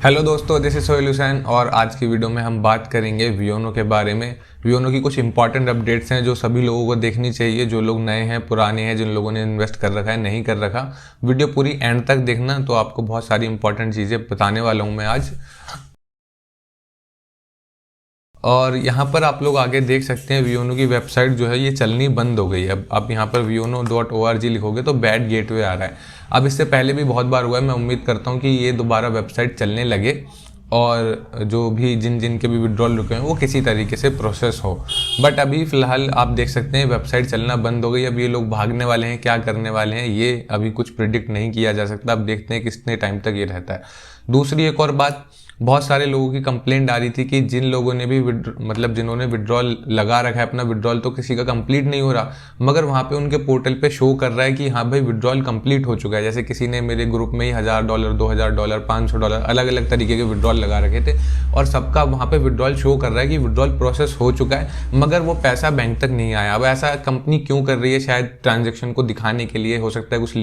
Hello दोस्तों, this is Sohail Hussain और आज की वीडियो में हम बात करेंगे वियोनो के बारे में। वियोनो की कुछ इंपॉर्टेंट अपडेट्स हैं जो सभी लोगों को देखनी चाहिए, जो लोग नए हैं, पुराने हैं, जिन लोगों ने इन्वेस्ट कर रखा है, नहीं कर रखा। वीडियो पूरी एंड तक देखना, तो आपको बहुत सारी इंपॉर्टेंट चीज़ें बताने वाला हूँ मैं आज। और यहाँ पर आप लोग आगे देख सकते हैं वियोनो की वेबसाइट जो है ये चलनी बंद हो गई है। अब आप यहाँ पर viyono.org लिखोगे तो बैड गेटवे आ रहा है। अब इससे पहले भी बहुत बार हुआ है, मैं उम्मीद करता हूँ कि ये दोबारा वेबसाइट चलने लगे और जो भी जिन के भी विड्रॉल रुके हैं वो किसी तरीके से प्रोसेस हो। बट अभी फ़िलहाल आप देख सकते हैं वेबसाइट चलना बंद हो गई। अब ये लोग भागने वाले हैं, क्या करने वाले हैं, ये अभी कुछ प्रिडिक्ट नहीं किया जा सकता। अब देखते हैं कितने टाइम तक ये रहता है। दूसरी एक और बात, बहुत सारे लोगों की कंप्लेंट आ रही थी कि जिन लोगों ने भी जिन्होंने विड्रॉल लगा रखा है अपना विड्रॉल, तो किसी का कंप्लीट नहीं हो रहा, मगर वहाँ पे उनके पोर्टल पे शो कर रहा है कि हाँ भाई विड्रॉल कंप्लीट हो चुका है। जैसे किसी ने मेरे ग्रुप में ही $1000, $2000, $500 अलग अलग तरीके के विड्रॉल लगा रखे थे और सबका वहाँ पे विड्रॉल शो कर रहा है कि विड्रॉल प्रोसेस हो चुका है, मगर वो पैसा बैंक तक नहीं आया। अब ऐसा कंपनी क्यों कर रही है? शायद ट्रांजेक्शन को दिखाने के लिए हो सकता है, कुछ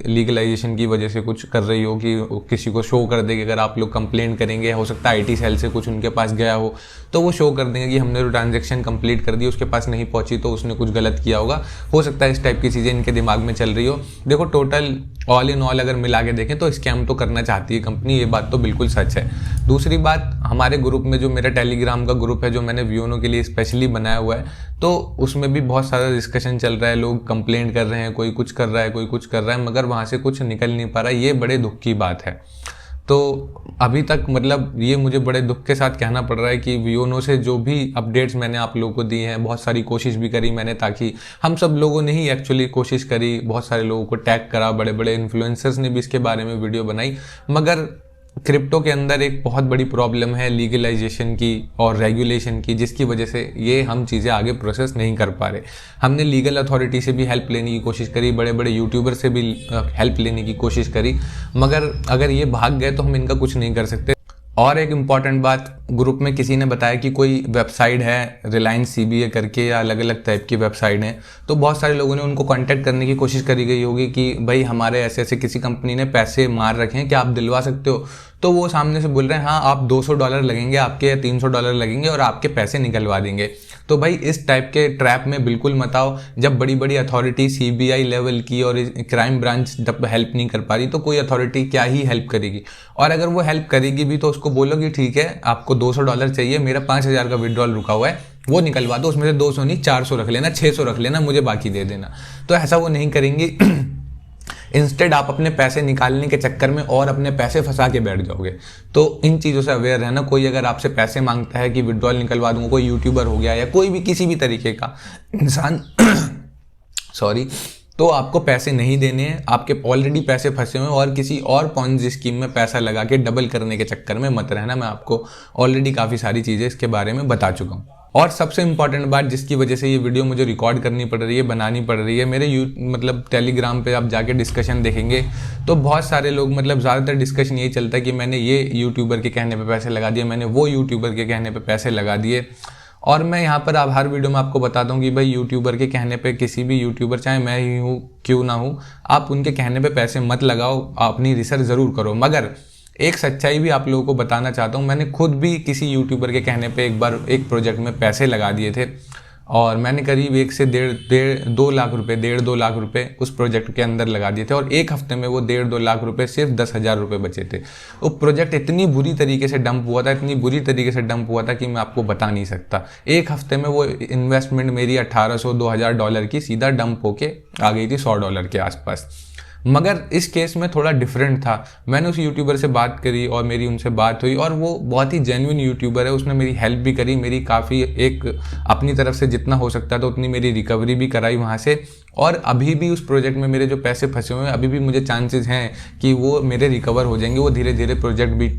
लीगलाइजेशन की वजह से कुछ कर रही हो कि किसी को शो कर देंगे। अगर आप लोग कंप्लेंट करेंगे, हो सकता है आईटी सेल से कुछ उनके पास गया हो तो वो शो कर देंगे कि हमने जो ट्रांजैक्शन कंप्लीट कर दी, उसके पास नहीं पहुंची तो उसने कुछ गलत किया होगा। हो सकता है इस टाइप की चीज़ें इनके दिमाग में चल रही हो। देखो, टोटल ऑल इन ऑल अगर मिला के देखें तो स्कैम तो करना चाहती है कंपनी, ये बात तो बिल्कुल सच है। दूसरी बात, हमारे ग्रुप में जो मेरा टेलीग्राम का ग्रुप है, जो मैंने वियोनो के लिए स्पेशली बनाया हुआ है, तो उसमें भी बहुत सारा डिस्कशन चल रहा है। लोग कंप्लेंट कर रहे हैं, कोई कुछ कर रहा है, कोई कुछ कर रहा है, मगर वहाँ से कुछ निकल नहीं पा रहा। ये बड़े दुख की बात है। तो अभी तक ये मुझे बड़े दुख के साथ कहना पड़ रहा है कि वियोनो से जो भी अपडेट्स मैंने आप लोगों को दी हैं, बहुत सारी कोशिश भी करी मैंने, ताकि हम सब लोगों ने ही एक्चुअली कोशिश करी, बहुत सारे लोगों को टैग करा, बड़े बड़े इन्फ्लुएंसर्स ने भी इसके बारे में वीडियो बनाई, मगर क्रिप्टो के अंदर एक बहुत बड़ी प्रॉब्लम है लीगलाइजेशन की और रेगुलेशन की, जिसकी वजह से ये हम चीज़ें आगे प्रोसेस नहीं कर पा रहे। हमने लीगल अथॉरिटी से भी हेल्प लेने की कोशिश करी, बड़े बड़े यूट्यूबर से भी हेल्प लेने की कोशिश करी, मगर अगर ये भाग गए तो हम इनका कुछ नहीं कर सकते। और एक इम्पॉर्टेंट बात, ग्रुप में किसी ने बताया कि कोई वेबसाइट है रिलायंस CBA करके, या अलग अलग टाइप की वेबसाइट हैं, तो बहुत सारे लोगों ने उनको कांटेक्ट करने की कोशिश करी गई होगी कि भाई हमारे ऐसे ऐसे किसी कंपनी ने पैसे मार रखे हैं, क्या आप दिलवा सकते हो? तो वो सामने से बोल रहे हैं हाँ आप $200 लगेंगे आपके, या $300 लगेंगे और आपके पैसे निकलवा देंगे। तो भाई इस टाइप के ट्रैप में बिल्कुल मत आओ। जब बड़ी बड़ी अथॉरिटी CBI लेवल की और क्राइम ब्रांच जब हेल्प नहीं कर पा रही, तो कोई अथॉरिटी क्या ही हेल्प करेगी? और अगर वो हेल्प करेगी भी तो उसको बोलो कि ठीक है आपको $200 चाहिए, मेरा 5000 का विड्रॉल रुका हुआ है, वो निकलवा दो, उसमें से 200 नहीं 400 रख लेना, 600 रख लेना, मुझे बाकी दे देना। तो ऐसा वो नहीं करेंगी। इंस्टेड आप अपने पैसे निकालने के चक्कर में और अपने पैसे फंसा के बैठ जाओगे। तो इन चीज़ों से अवेयर रहना। कोई अगर आपसे पैसे मांगता है कि विड्रॉल निकलवा दूंगा, कोई यूट्यूबर हो गया या कोई भी किसी भी तरीके का इंसान सॉरी, तो आपको पैसे नहीं देने हैं। आपके ऑलरेडी पैसे फंसे हुए हैं और किसी और पॉन्जी स्कीम में पैसा लगा के डबल करने के चक्कर में मत रहना। मैं आपको ऑलरेडी काफ़ी सारी चीज़ें इसके बारे में बता चुका हूँ। और सबसे इम्पॉर्टेंट बात जिसकी वजह से ये वीडियो मुझे रिकॉर्ड करनी पड़ रही है, बनानी पड़ रही है, मेरे टेलीग्राम पे आप जाके डिस्कशन देखेंगे तो बहुत सारे लोग ज़्यादातर डिस्कशन यही चलता है कि मैंने ये यूट्यूबर के कहने पे पैसे लगा दिए, मैंने वो यूट्यूबर के कहने पे पैसे लगा दिए। और मैं यहाँ पर आप हर वीडियो में आपको बताता हूँ कि भाई यूट्यूबर के कहने पे, किसी भी यूट्यूबर चाहे मैं ही हूँ क्यों ना हूँ, आप उनके कहने पे पैसे मत लगाओ, अपनी रिसर्च ज़रूर करो। मगर एक सच्चाई भी आप लोगों को बताना चाहता हूँ, मैंने खुद भी किसी यूट्यूबर के कहने पे एक बार एक प्रोजेक्ट में पैसे लगा दिए थे और मैंने करीब 1 से 2 लाख रुपए, 1.5-2 लाख रुपए उस प्रोजेक्ट के अंदर लगा दिए थे और एक हफ्ते में वो 1.5-2 लाख रुपए सिर्फ 10,000 रुपए बचे थे। वो प्रोजेक्ट इतनी बुरी तरीके से डंप हुआ था, इतनी बुरी तरीके से डंप हुआ था कि मैं आपको बता नहीं सकता। एक हफ्ते में वो इन्वेस्टमेंट मेरी $1800-2000 की सीधा डंप होके आ गई थी $100 के आसपास। मगर इस केस में थोड़ा डिफरेंट था। मैंने उस यूट्यूबर से बात करी और मेरी उनसे बात हुई और वो बहुत ही जेन्युइन यूट्यूबर है, उसने मेरी हेल्प भी करी, मेरी काफ़ी एक अपनी तरफ से जितना हो सकता था उतनी मेरी रिकवरी भी कराई वहाँ से। और अभी भी उस प्रोजेक्ट में मेरे जो पैसे फंसे हुए हैं, अभी भी मुझे चांसेस हैं कि वो मेरे रिकवर हो जाएंगे। वो धीरे धीरे प्रोजेक्ट भी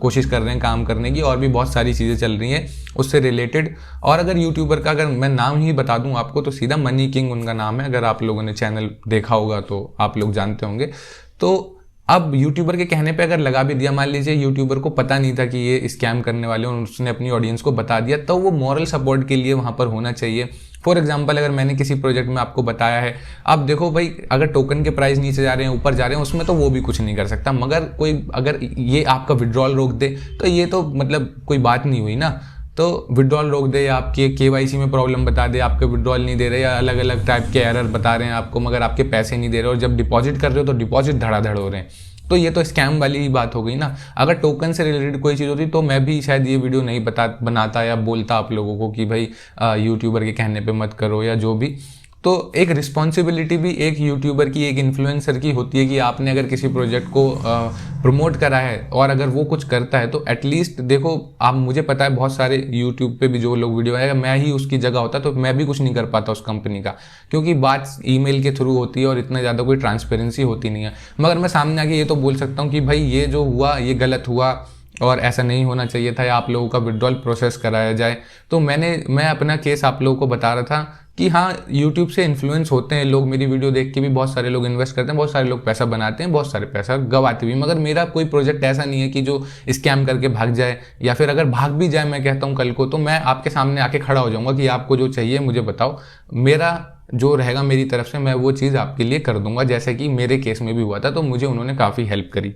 कोशिश कर रहे हैं काम करने की, और भी बहुत सारी चीज़ें चल रही हैं उससे रिलेटेड। और अगर यूट्यूबर का अगर मैं नाम ही बता दूं आपको तो सीधा मनी किंग उनका नाम है। अगर आप लोगों ने चैनल देखा होगा तो आप लोग जानते होंगे। तो अब यूट्यूबर के कहने पे अगर लगा भी दिया, मान लीजिए यूट्यूबर को पता नहीं था कि ये स्कैम करने वाले और उसने अपनी ऑडियंस को बता दिया, तो वो मॉरल सपोर्ट के लिए वहाँ पर होना चाहिए। फॉर एग्जाम्पल अगर मैंने किसी प्रोजेक्ट में आपको बताया है, अब देखो भाई अगर टोकन के प्राइस नीचे जा रहे हैं ऊपर जा रहे हैं उसमें तो वो भी कुछ नहीं कर सकता, मगर कोई अगर ये आपका विड्रॉल रोक दे तो ये तो मतलब कोई बात नहीं हुई ना। तो विड्रॉल रोक दे या आपके KYC में प्रॉब्लम बता दे, आपके विड्रॉल नहीं दे रहे या अलग अलग टाइप के एरर बता रहे हैं आपको, मगर आपके पैसे नहीं दे रहे, और जब डिपॉजिट कर रहे हो तो डिपॉजिट धड़ाधड़ हो रहे हैं, तो ये तो स्कैम वाली ही बात हो गई ना। अगर टोकन से रिलेटेड कोई चीज़ होती तो मैं भी शायद ये वीडियो नहीं बनाता या बोलता आप लोगों को कि भाई यूट्यूबर के कहने पे मत करो या जो भी। तो एक रिस्पॉन्सिबिलिटी भी एक यूट्यूबर की, एक इन्फ्लुएंसर की होती है कि आपने अगर किसी प्रोजेक्ट को प्रमोट करा है और अगर वो कुछ करता है तो एटलीस्ट देखो, आप मुझे पता है बहुत सारे यूट्यूब पे भी जो लोग वीडियो आएगा, मैं ही उसकी जगह होता तो मैं भी कुछ नहीं कर पाता उस कंपनी का, क्योंकि बात ईमेल के थ्रू होती है और इतना ज़्यादा कोई ट्रांसपेरेंसी होती नहीं है। मगर मैं सामने आके ये तो बोल सकता हूँ कि भाई ये जो हुआ ये गलत हुआ और ऐसा नहीं होना चाहिए था, या आप लोगों का विड्रॉल प्रोसेस कराया जाए। तो मैं अपना केस आप लोगों को बता रहा था कि हाँ, यूट्यूब से इन्फ्लुएंस होते हैं लोग, मेरी वीडियो देख के भी बहुत सारे लोग इन्वेस्ट करते हैं, बहुत सारे लोग पैसा बनाते हैं, बहुत सारे पैसा गवाते भी, मगर मेरा कोई प्रोजेक्ट ऐसा नहीं है कि जो स्कैम करके भाग जाए, या फिर अगर भाग भी जाए मैं कहता हूँ कल को, तो मैं आपके सामने आके खड़ा हो जाऊँगा कि आपको जो चाहिए मुझे बताओ, मेरा जो रहेगा मेरी तरफ से मैं वो चीज़ आपके लिए कर दूंगा, जैसे कि मेरे केस में भी हुआ था। तो मुझे उन्होंने काफ़ी हेल्प करी।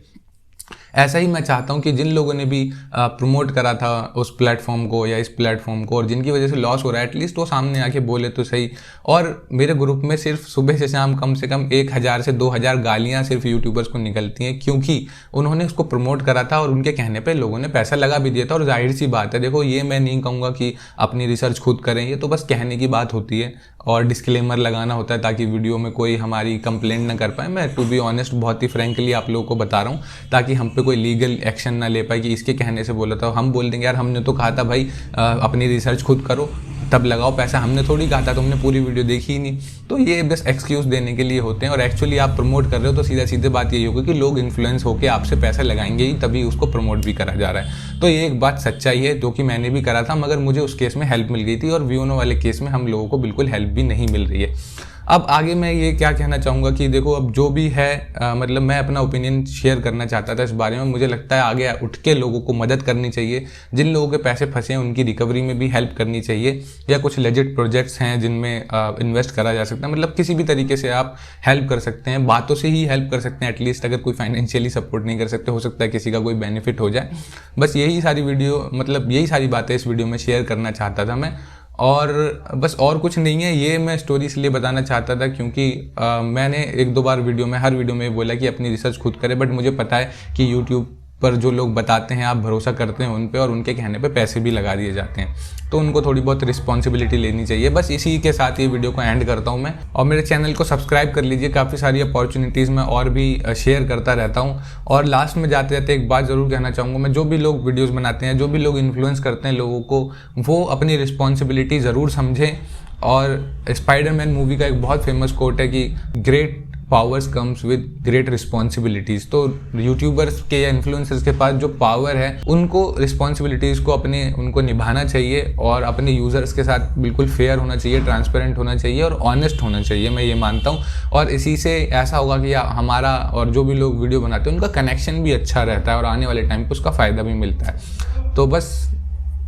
ऐसा ही मैं चाहता हूँ कि जिन लोगों ने भी प्रमोट करा था उस प्लेटफॉर्म को या इस प्लेटफॉर्म को और जिनकी वजह से लॉस हो रहा है, एटलीस्ट वो सामने आके बोले तो सही। और मेरे ग्रुप में सिर्फ सुबह से शाम कम से कम 1000 से 2000 गालियाँ सिर्फ यूट्यूबर्स को निकलती हैं, क्योंकि उन्होंने उसको प्रमोट करा था और उनके कहने पर लोगों ने पैसा लगा भी दिया था। और जाहिर सी बात है, देखो ये मैं नहीं कहूँगा कि अपनी रिसर्च खुद करें, ये तो बस कहने की बात होती है और डिस्क्लेमर लगाना होता है ताकि वीडियो में कोई हमारी कंप्लेंट ना कर पाए। मैं टू बी ऑनेस्ट बहुत ही फ्रेंकली आप लोगों को बता रहा हूँ, ताकि हम पे कोई लीगल एक्शन ना ले पाए कि इसके कहने से बोला था। हम बोल देंगे यार हमने तो कहा था भाई अपनी रिसर्च खुद करो तब लगाओ पैसा, हमने थोड़ी कहा था, तुमने पूरी वीडियो देखी ही नहीं। तो ये बस एक्सक्यूज़ देने के लिए होते हैं, और एक्चुअली आप प्रमोट कर रहे हो तो सीधे बात यही होगी कि लोग इन्फ्लुएंस होकर आपसे पैसा लगाएंगे ही, तभी उसको प्रमोट भी करा जा रहा है। तो ये एक बात सच्चाई है जो कि मैंने भी करा था, मगर मुझे उस केस में हेल्प मिल गई थी, और वियोनो वाले केस में हम लोगों को बिल्कुल हेल्प भी नहीं मिल रही है। अब आगे मैं ये क्या कहना चाहूँगा कि देखो, अब जो भी है मतलब मैं अपना ओपिनियन शेयर करना चाहता था इस बारे में। मुझे लगता है आगे उठ के लोगों को मदद करनी चाहिए, जिन लोगों के पैसे फंसे हैं उनकी रिकवरी में भी हेल्प करनी चाहिए, या कुछ लेजिट प्रोजेक्ट्स हैं जिनमें इन्वेस्ट करा जा सकता है। मतलब किसी भी तरीके से आप हेल्प कर सकते हैं, बातों से ही हेल्प कर सकते हैं एटलीस्ट। अगर कोई फाइनेंशियली सपोर्ट नहीं कर सकते, हो सकता है किसी का कोई बेनिफिट हो जाए। बस यही सारी वीडियो, मतलब यही सारी बातें इस वीडियो में शेयर करना चाहता था मैं, और बस और कुछ नहीं है। ये मैं स्टोरी इसलिए बताना चाहता था क्योंकि मैंने 1-2 बार वीडियो में, हर वीडियो में बोला कि अपनी रिसर्च खुद करें, बट मुझे पता है कि यूट्यूब पर जो लोग बताते हैं आप भरोसा करते हैं उन पे, और उनके कहने पे पैसे भी लगा दिए जाते हैं, तो उनको थोड़ी बहुत रिस्पॉन्सिबिलिटी लेनी चाहिए। बस इसी के साथ ये वीडियो को एंड करता हूँ मैं, और मेरे चैनल को सब्सक्राइब कर लीजिए, काफ़ी सारी अपॉर्चुनिटीज़ मैं और भी शेयर करता रहता हूँ। और लास्ट में जाते जाते एक बात ज़रूर कहना चाहूँगा मैं, जो भी लोग वीडियोज़ बनाते हैं, जो भी लोग इन्फ्लुएंस करते हैं लोगों को, वो अपनी रिस्पॉन्सिबिलिटी ज़रूर समझें। और स्पाइडरमैन मूवी का एक बहुत फेमस कोट है कि great powers comes with great responsibilities. तो यूट्यूबर्स के या इन्फ्लुएंसर्स के पास जो पावर है, उनको रिस्पॉन्सिबिलिटीज़ को उनको निभाना चाहिए, और अपने यूज़र्स के साथ बिल्कुल फेयर होना चाहिए, ट्रांसपेरेंट होना चाहिए और ऑनेस्ट होना चाहिए, मैं ये मानता हूँ। और इसी से ऐसा होगा कि हमारा और जो भी लोग वीडियो बनाते हैं उनका कनेक्शन भी अच्छा रहता है, और आने वाले टाइम पर उसका फ़ायदा भी मिलता है। तो बस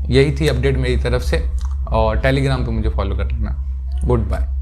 यही थी अपडेट मेरी तरफ से, और टेलीग्राम पर मुझे फॉलो कर लेना। Good bye.